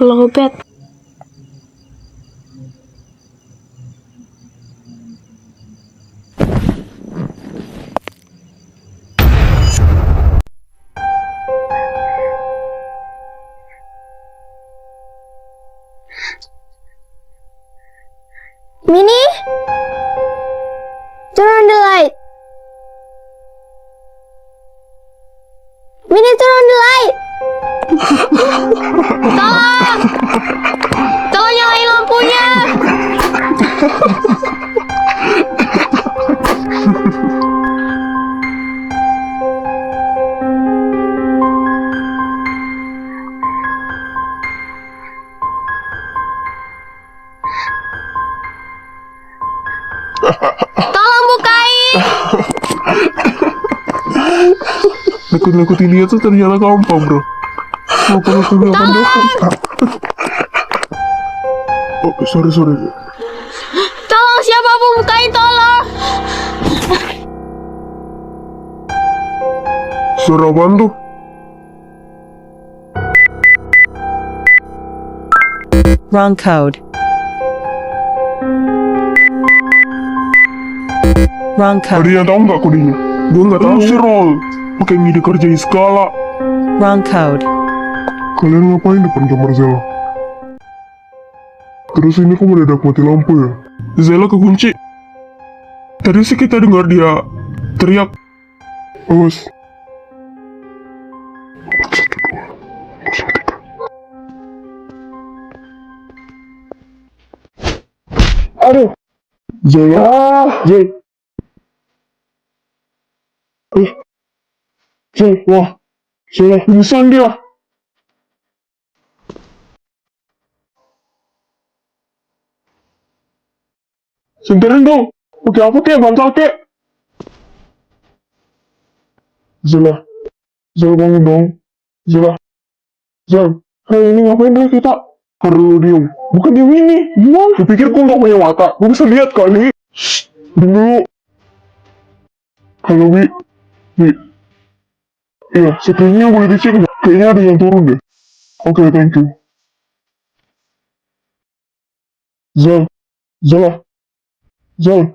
lowbat. Mini, turn on the light. Mini, turn on the light. Tolong! Tolong nyalain lampunya. Tolong bukain. Nakut-nakutin dia tuh ternyata gampang, bro. Apa aku bilang doang? Oh, sorry. Tolong siapapun bukain, tolong. Suara apaan tuh? Wrong code. Wrong Ada code. yang tahu nggak kodenya? Gue nggak tahu sih, Roll. Pakai ngide kerjain skala. Wrong code. Kalian ngapain depan kamar Zela? Terus ini kok mendadak mati lampu ya? Zela kekunci. Tadi sih kita dengar dia teriak. Awas. 1, 2, 0, 1. Aduh. Zela. Zel. Zel, wah. Zela pingsan dia. Sentirin dong. Pakai apa kek? Bantal kek. Zela. Zela bangun dong. Zela. Zel. Hei, ini ngapain dulu kita? Harus diem. Bukan diem ini. Gimana? Kupikir gua nggak punya mata. Gua bisa lihat kali. Shh. Diem dulu. Halo, Bi. Bi. Iya, screen-nya boleh dicek nggak? Kayaknya ada yang turun deh. Oke, thank you. Zel. Zela. Zel.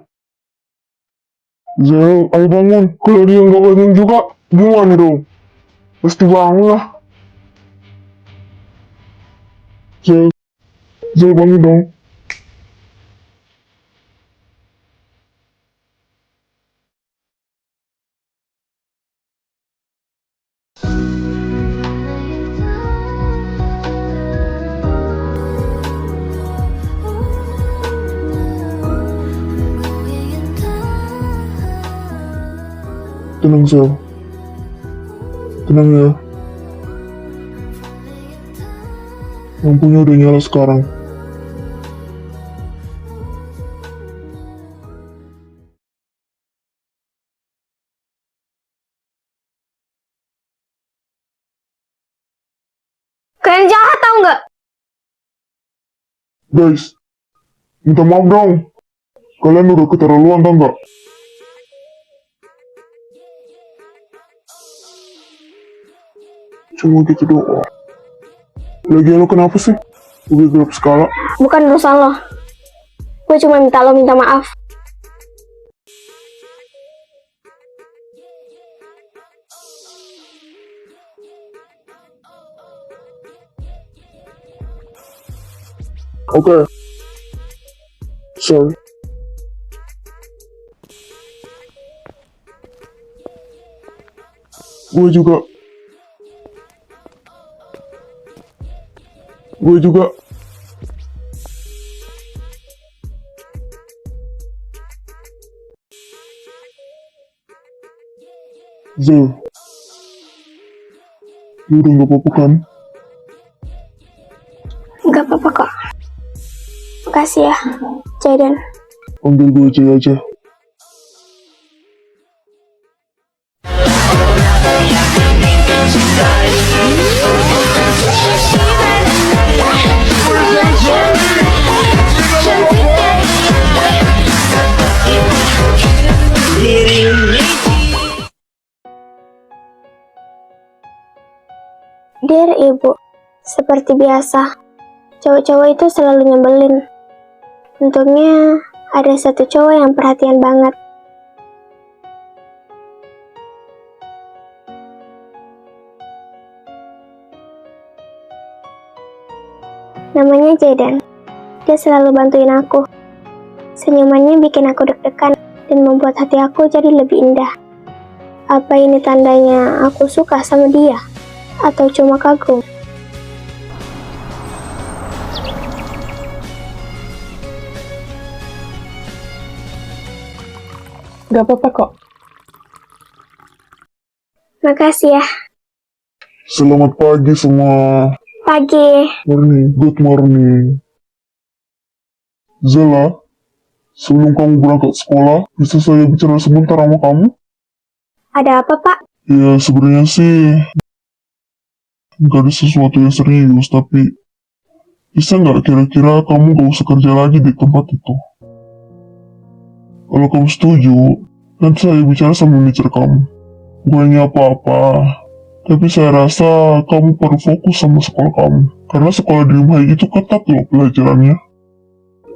Zel, ayo bangun. Kalau dia nggak bangun juga, gimana dong? Pasti bangun lah. Zel. Zel, bangun dong. Tenang, Zel. Tenang ya. Lampunya udah nyala sekarang. Kalian jahat tau nggak? Guys, minta maaf dong. Kalian udah keterlaluan tau nggak? Cuma gitu doang. Lagi lo kenapa sih? Udah gelap skala. Bukan urusan lo. Gue cuma minta lo minta maaf. Oke. Sorry. Gue juga. Zul. Lu udah gak apa-apa kan? Gak apa-apa kok. Makasih ya, Jaden. Panggil gue aja. Dear Ibu, seperti biasa, Cowok-cowok itu selalu nyebelin. Untungnya ada satu cowok yang perhatian banget. Namanya Jaden. Dia selalu bantuin aku. Senyumannya bikin aku deg-degan dan membuat hati aku jadi lebih indah. Apa ini tandanya aku suka sama dia? Atau cuma kagum? Gak apa-apa kok. Makasih ya. Selamat pagi semua. Pagi. Good morning. Zela, sebelum kamu berangkat sekolah, bisa saya bicara sebentar sama kamu? Ada apa, Pak? Ya, sebenarnya sih gak ada sesuatu yang serius, tapi bisa nggak kira-kira kamu gak usah kerja lagi di tempat itu? Kalau kamu setuju, nanti saya bicara sama manajer kamu. Bukannya apa-apa, tapi saya rasa kamu perlu fokus sama sekolah kamu. Karena sekolah di rumah itu ketat loh pelajarannya.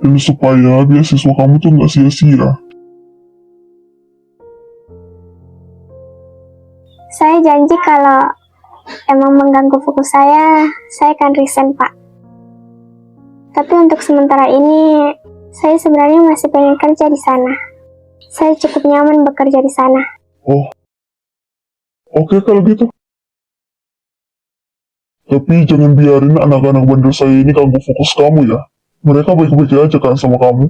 Dan supaya beasiswa kamu tuh nggak sia-sia. Saya janji kalau emang mengganggu fokus saya akan resign, Pak. Tapi untuk sementara ini, saya sebenarnya masih pengen kerja di sana. Saya cukup nyaman bekerja di sana. Oh, oke kalau gitu. Tapi jangan biarin anak-anak bandel saya ini ganggu fokus kamu ya. Mereka baik-baik aja kan sama kamu.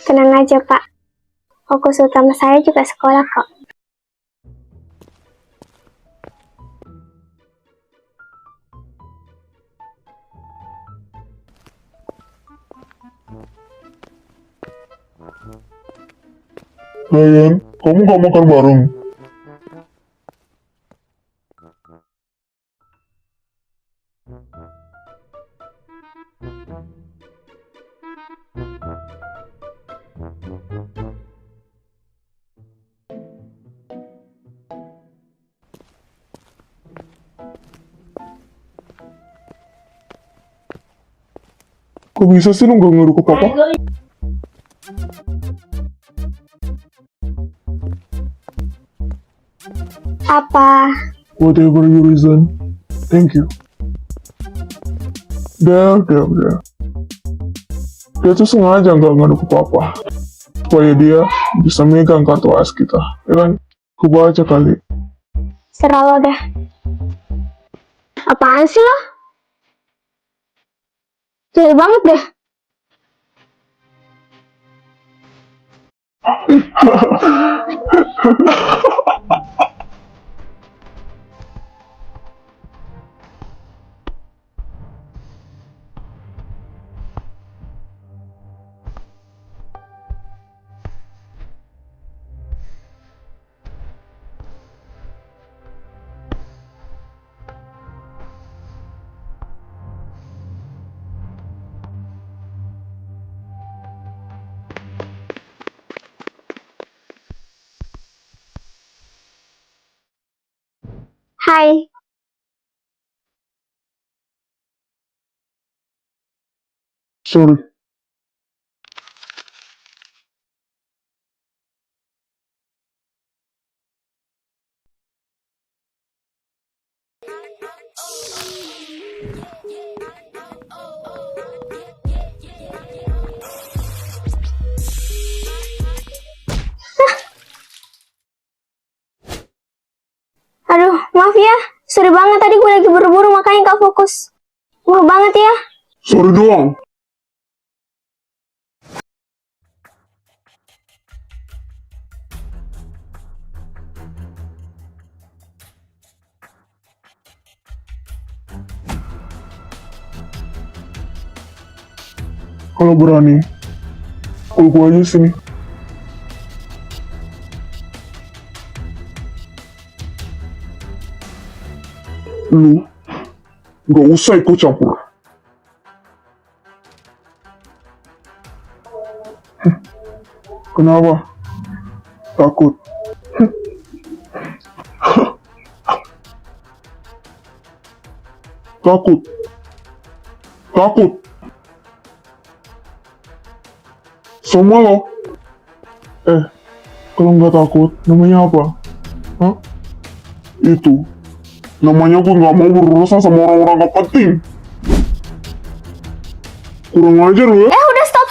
Tenang aja, Pak. Fokus utama saya juga sekolah kok. Ryan, kamu gak makan bareng? Kok bisa sih lu gak ngeruk ke papa? Apa? Whatever your reason, thank you. Udah. Dia tuh sengaja gak ngaduk ke papa. Supaya dia bisa megang kartu AS kita. Ya kan? Ku baca kali. Serah lo deh. Apaan sih lo? Jahil banget deh. Hai. Sorry. Aduh, maaf ya. Sorry banget tadi gue lagi buru-buru makanya gak fokus. Maaf banget ya. Sorry doang. Kalau berani, pukul gua aja sini. Lu gak usah ikut campur. Kenapa? Takut? Takut. Takut. Sama lo. Kalau nggak takut, namanya apa? Hah? Itu. Namanya gue nggak mau berurusan sama orang-orang gak penting. Kurang ajar lo ya. Udah stop.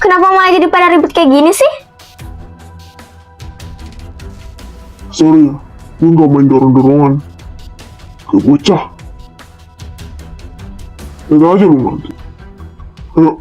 Kenapa malah jadi pada ribut kayak gini sih? Sorry ya, gue nggak main dorong-dorongan. Kayak bocah. Lihat aja lu nanti. Ayo.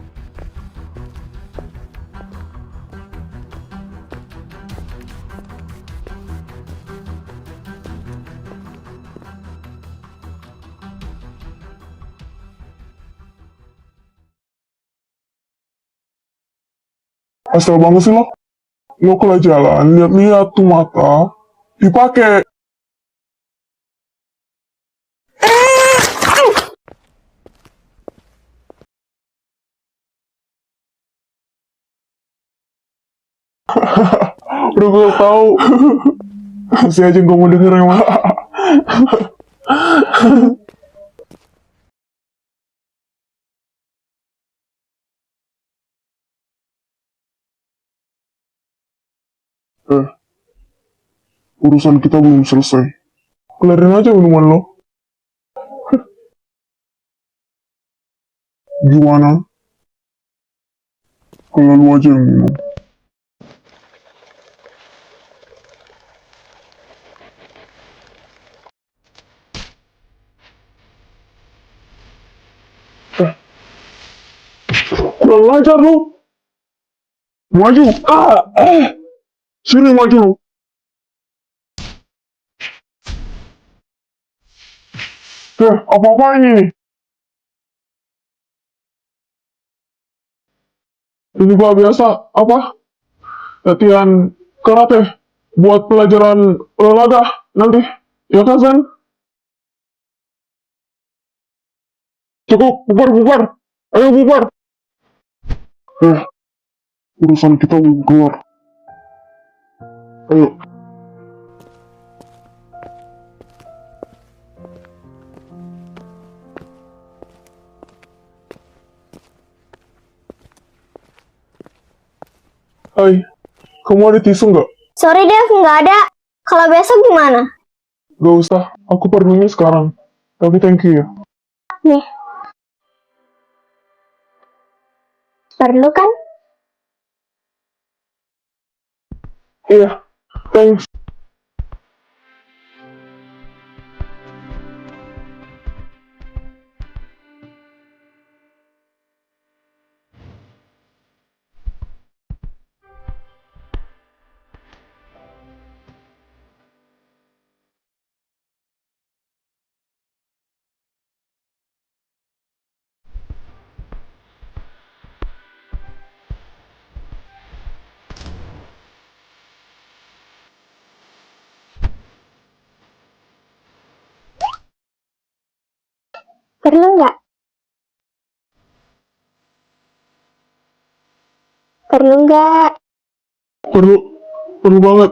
Asal banget sih lo. Lo kalau jalan, lihat-lihat tuh mata. Dipakai. Udah gue tahu. Masih aja gue mau denger emang. Urusan kita belum selesai. Kelarin aja minuman lo. Gimana? Kalau lu aja yang minum. Kurang ajar lu. Maju. Sini maju lu. Apa-apa ini nih? Ini gua biasa, apa? Latihan karate. Buat pelajaran olahraga nanti. Ya kan, Sen? Cukup, bubar. Ayo bubar. Urusan kita belum keluar. Ayo. Hai, kamu ada tisu nggak? Sorry Dev, nggak ada. Kalau besok gimana? Gak usah, aku perlunya sekarang. Tapi thank you ya. Nih. Perlu kan? Iya, thanks. Perlu nggak? Perlu nggak? Perlu banget.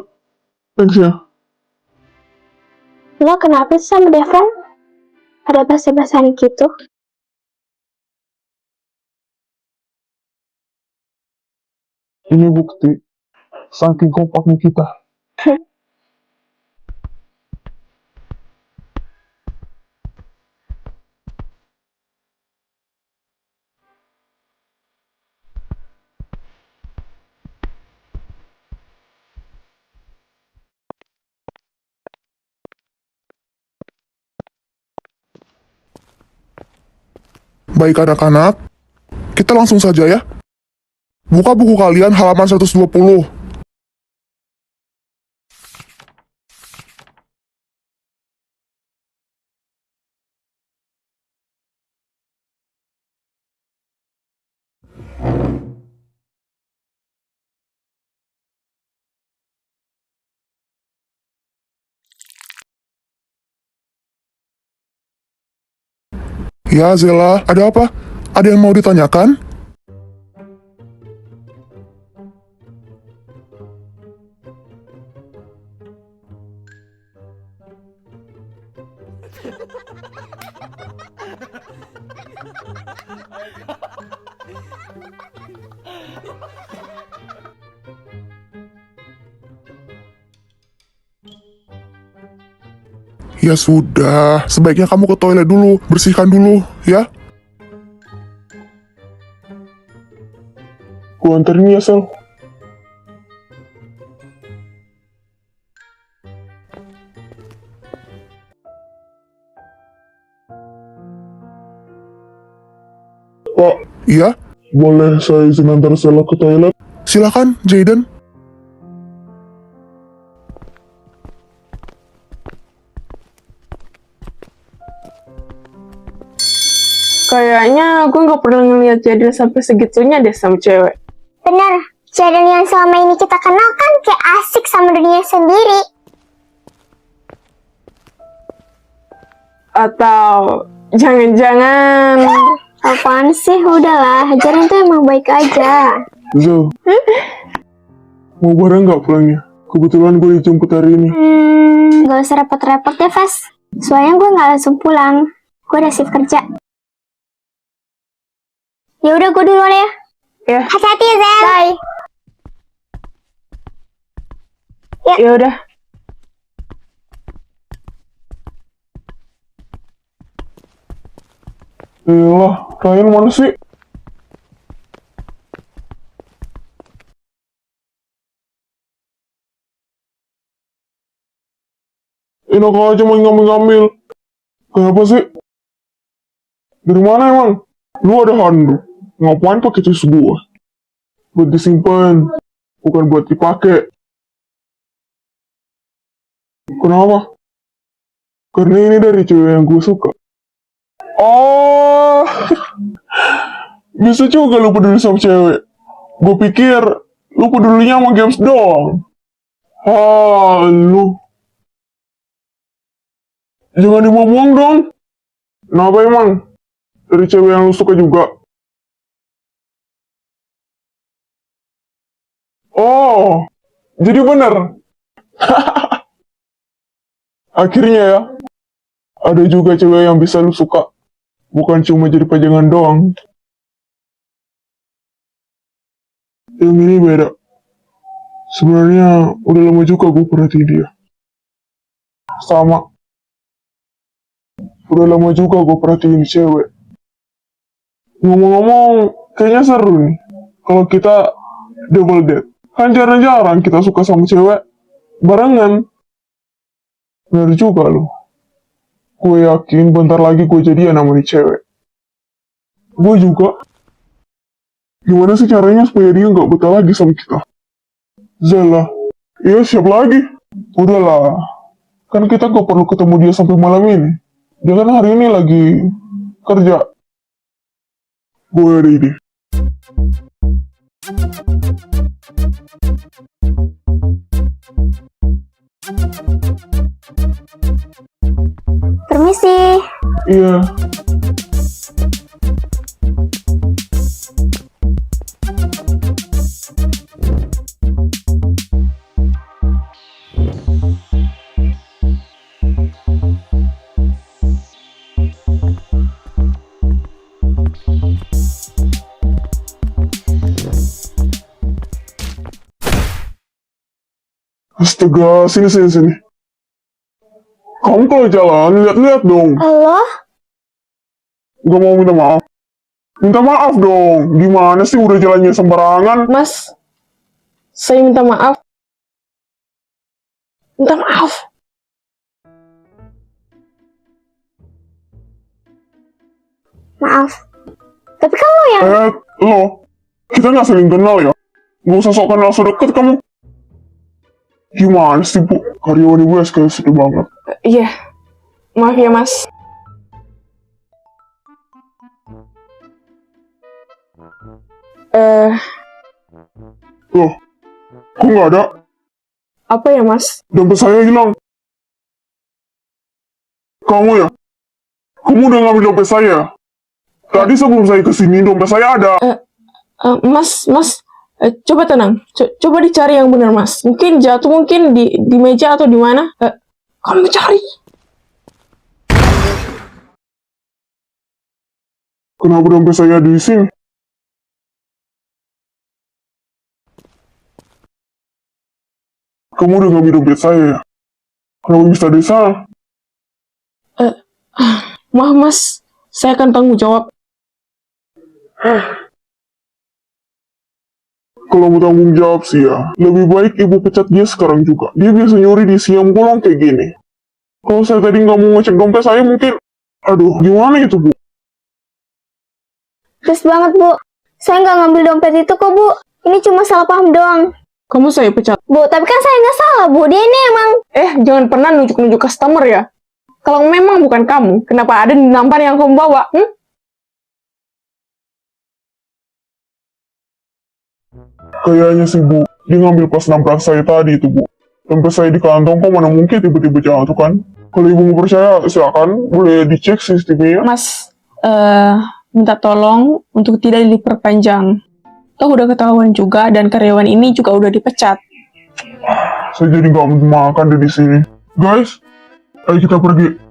Thanks ya. Lo kenapa sih sama Devon? Ada basa-basan gitu? Ini bukti. Saking kompaknya kita. Baik anak-anak, kita langsung saja ya. Buka buku kalian halaman 120. Ya, Zela, ada apa? Ada yang mau ditanyakan? Ya sudah, sebaiknya kamu ke toilet dulu, bersihkan dulu, ya. Gua anterin ya, Sel. Pak, Iya, boleh saya izin antar Sela ke toilet? silakan, Jaden. Kayaknya gue nggak pernah ngeliat Jadil sampai segitunya deh sama cewek. Bener, Jaden yang selama ini kita kenal kan kayak asik sama dunia sendiri. Atau jangan-jangan... Apaan sih? Udahlah, Jaden tuh emang baik aja. Zel, mau bareng nggak pulangnya? Kebetulan gue dijemput hari ini. Gak usah repot-repot ya, Vas. Soalnya gue gak langsung pulang. Gue udah shift kerja. Ya udah, gue duluan ya. Ya. Hati-hati ya, Zel. Bye. Ya udah. Yalah, Ryan mana sih? Enak aja main ngambil-ngambil. Kenapa sih? Dari mana emang? Lu ada handuk. Ngapain pakai tus gua? Buat disimpan, bukan buat dipakai. Kenapa? Karena ini dari cewek yang gue suka. Oh, bisa juga lu peduli sama cewek. Gue pikir lu pedulinya sama games doang. Lu jangan dibuang-buang dong. Kenapa emang? Dari cewek yang lu suka juga. Oh, jadi bener. Akhirnya ya, ada juga cewek yang bisa lu suka. Bukan cuma jadi pajangan doang. Yang ini beda. Sebenarnya udah lama juga gue perhatiin dia. Sama. Udah lama juga gue perhatiin cewek. Ngomong-ngomong, kayaknya seru nih. Kalau kita double date. Kan jarang-jarang kita suka sama cewek barengan. Bener juga loh. Gue yakin bentar lagi gue jadian sama nih cewek. Gue juga. Gimana sih caranya supaya dia nggak betah lagi sama kita? Zela. Iya, siap lagi. Udahlah. Kan kita gak perlu ketemu dia sampai malam ini. Dia kan hari ini lagi kerja. Gue ada ide. Permisi. Iya. Astaga, sini. Kamu kalau jalan, lihat-lihat dong. Halo? Gak mau minta maaf. Minta maaf dong. Gimana sih udah jalannya sembarangan? Mas, saya minta maaf. Minta maaf. Maaf. Tapi kan lo yang... Lo. Kita gak saling kenal ya? Gak usah sok kenal sedekat kamu. Gimana sih, Bu? Karyawan ibu kayak sedih banget. Iya. Maaf ya, Mas. Loh, kok nggak ada? Apa ya, Mas? Dompet saya hilang. Kamu ya? Kamu udah ngambil dompet saya? Tadi sebelum saya kesini, dompet saya ada. Mas, coba tenang. Coba dicari yang benar, Mas. Mungkin jatuh, mungkin di meja atau di mana. Kamu cari. Kenapa dompet saya di sini? Kamu udah ngambil dompet saya ya? Kenapa bisa di sana? Maaf mas, saya akan tanggung jawab. Kalau mau tanggung jawab sih ya, lebih baik ibu pecat dia sekarang juga. Dia biasa nyuri di siang bolong kayak gini. Kalau saya tadi nggak mau ngecek dompet saya mungkin, aduh gimana itu bu? Please banget, Bu. Saya nggak ngambil dompet itu kok, Bu. Ini cuma salah paham doang. Kamu saya pecat. Bu, tapi kan saya nggak salah, Bu. Dia ini emang... Jangan pernah nunjuk-nunjuk customer ya. Kalau memang bukan kamu, kenapa ada di nampan yang kamu bawa? Kayaknya sih bu, dia ngambil pas namprak saya tadi itu bu. Dompet saya di kantong kok mana mungkin tiba-tiba jatuh kan? Kalau ibu mau percaya silakan, boleh dicek CCTV-nya. Mas, minta tolong untuk tidak diperpanjang. Toh udah ketahuan juga dan karyawan ini juga udah dipecat. Saya jadi nggak mau makan di sini. Guys, ayo kita pergi.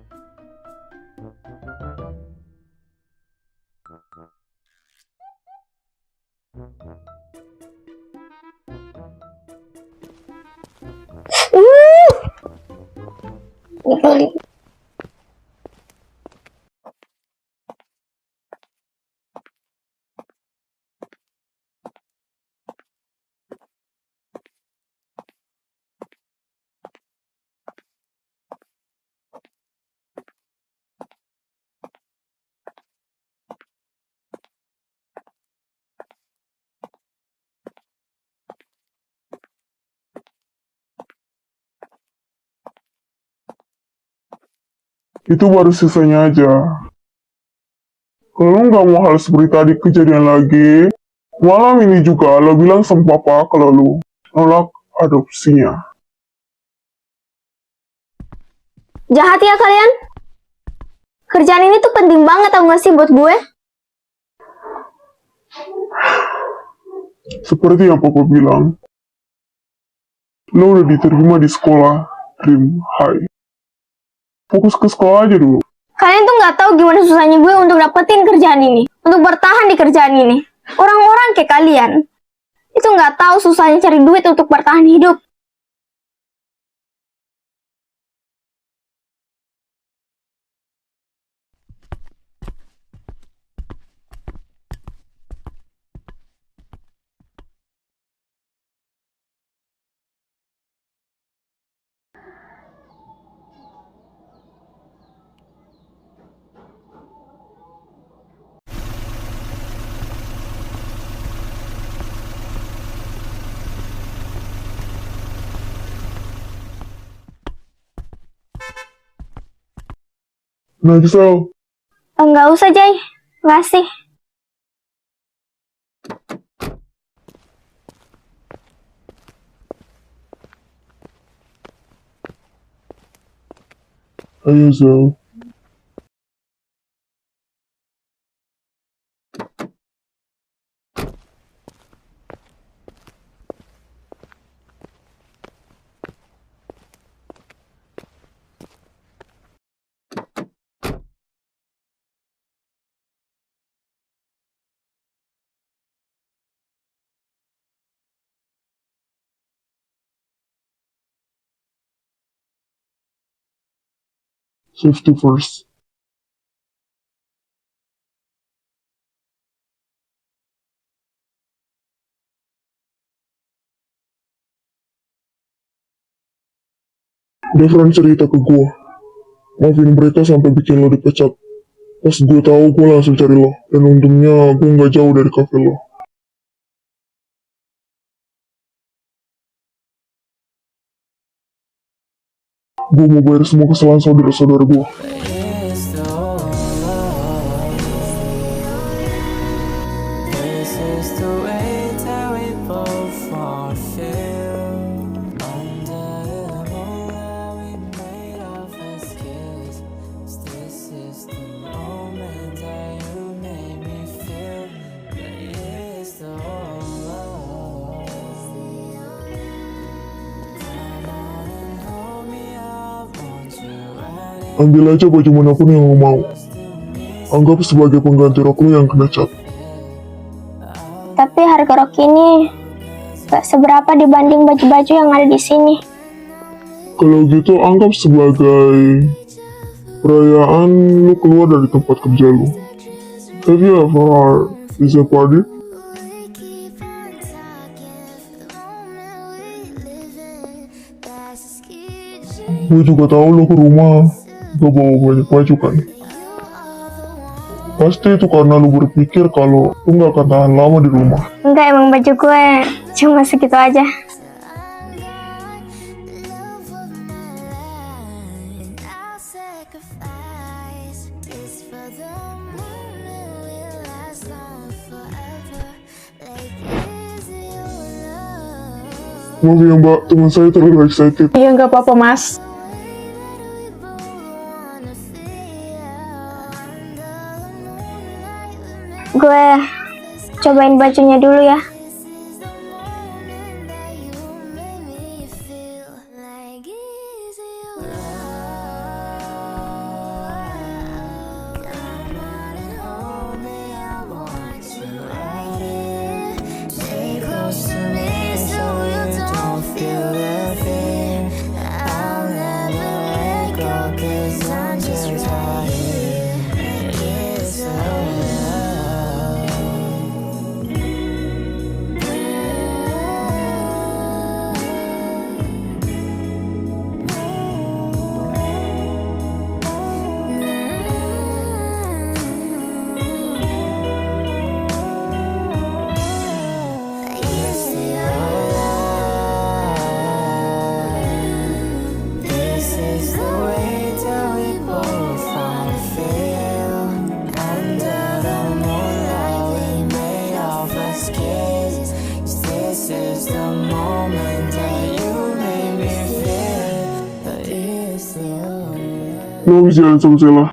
Itu baru sisanya aja. Kalau nggak mau hal seperti tadi kejadian lagi, malam ini juga lo bilang sama papa kalau lo nolak adopsinya. Jahat ya kalian? Kerjaan ini tuh penting banget tau gak sih buat gue? Seperti yang papa bilang, lo udah diterima di sekolah Dream High. Fokus ke sekolah aja dulu. Kalian tuh nggak tahu gimana susahnya gue untuk dapetin kerjaan ini. Untuk bertahan di kerjaan ini. Orang-orang kayak kalian, itu nggak tahu susahnya cari duit untuk bertahan hidup. Nah, Gisel, Nggak usah, Jay. Makasih. ayo Zel. Safety first. Devran cerita ke gue, maafin mereka sampai bikin lo dipecat. Pas gue tahu, gue langsung cari lo, dan untungnya gue nggak jauh dari kafe lo. Gue mau bayar semua kesalahan saudara-saudara gue. This is the way that we both want to feel. Under the moon that we made of excuses. This is the moment that you made me feel. This is the love. Come on and hold me, I want you right Ambil aja baju manapun yang lo mau. next to me. Anggap sebagai pengganti rok lu yang kena cat. Tapi harga rok ini gak seberapa dibanding baju-baju yang ada di sini. Kalau gitu anggap sebagai perayaan lu keluar dari tempat kerja lu. Have you ever heard pizza party? Gue juga tahu lu ke rumah gak bawa banyak baju kan. Pasti itu karena lu berpikir kalau lu gak akan tahan lama di rumah. Enggak, emang baju gue cuma segitu aja. Maaf ya mbak, teman saya terlalu excited. Iya, nggak apa-apa, Mas. Gue cobain bajunya dulu ya. Stay close to me so you don't feel the fear. I'll never let go 'cause I'm just right here. It's This is the way that we both wanna feel. Under the moonlight we made our first kiss. This is the moment that you made me feel. It's the Lu habis jalan sama Sheila?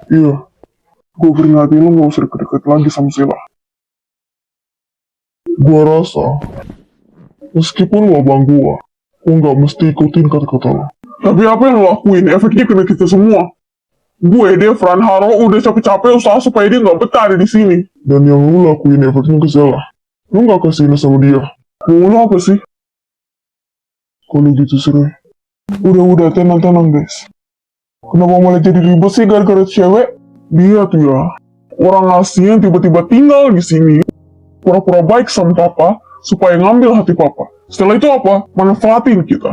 Iya. Gue peringatin lu gak usah deket-deket lagi sama Sheila. Gua rasa, meskipun lu abang gua gak mesti ikutin kata-kata lu. Tapi apa yang lu lakuin, efeknya kena kita semua. Gue, Devran, Haro udah capek-capek usaha supaya dia gak betah ada di sini. Dan yang lu lakuin efeknya ke Sheila. Lu gak kasih sama dia. Mau lu apa sih? Kalau gitu seru. Udah, tenang guys. Kenapa malah jadi ribet sih gara-gara cewek? Dia tuh ya, orang asing yang tiba-tiba tinggal di sini, pura-pura baik sama papa, supaya ngambil hati papa. Setelah itu apa? Manfaatin kita.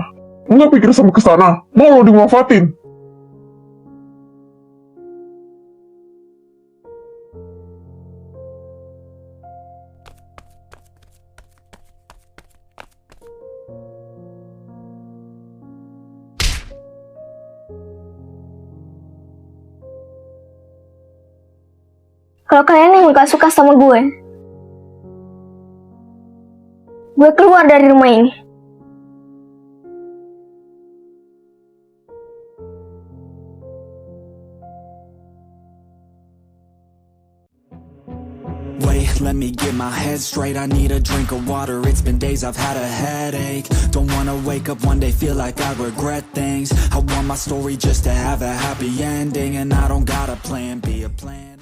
Enggak pikir sampai kesana, mau lo dimanfaatin. Kalau kalian yang gak suka sama gue keluar dari rumah ini. Wait, let me get my head straight. I need a drink of water. It's been days I've had a headache. Don't wanna wake up one day, feel like I regret things. I want my story just to have a happy ending, and I don't got a plan B, a plan.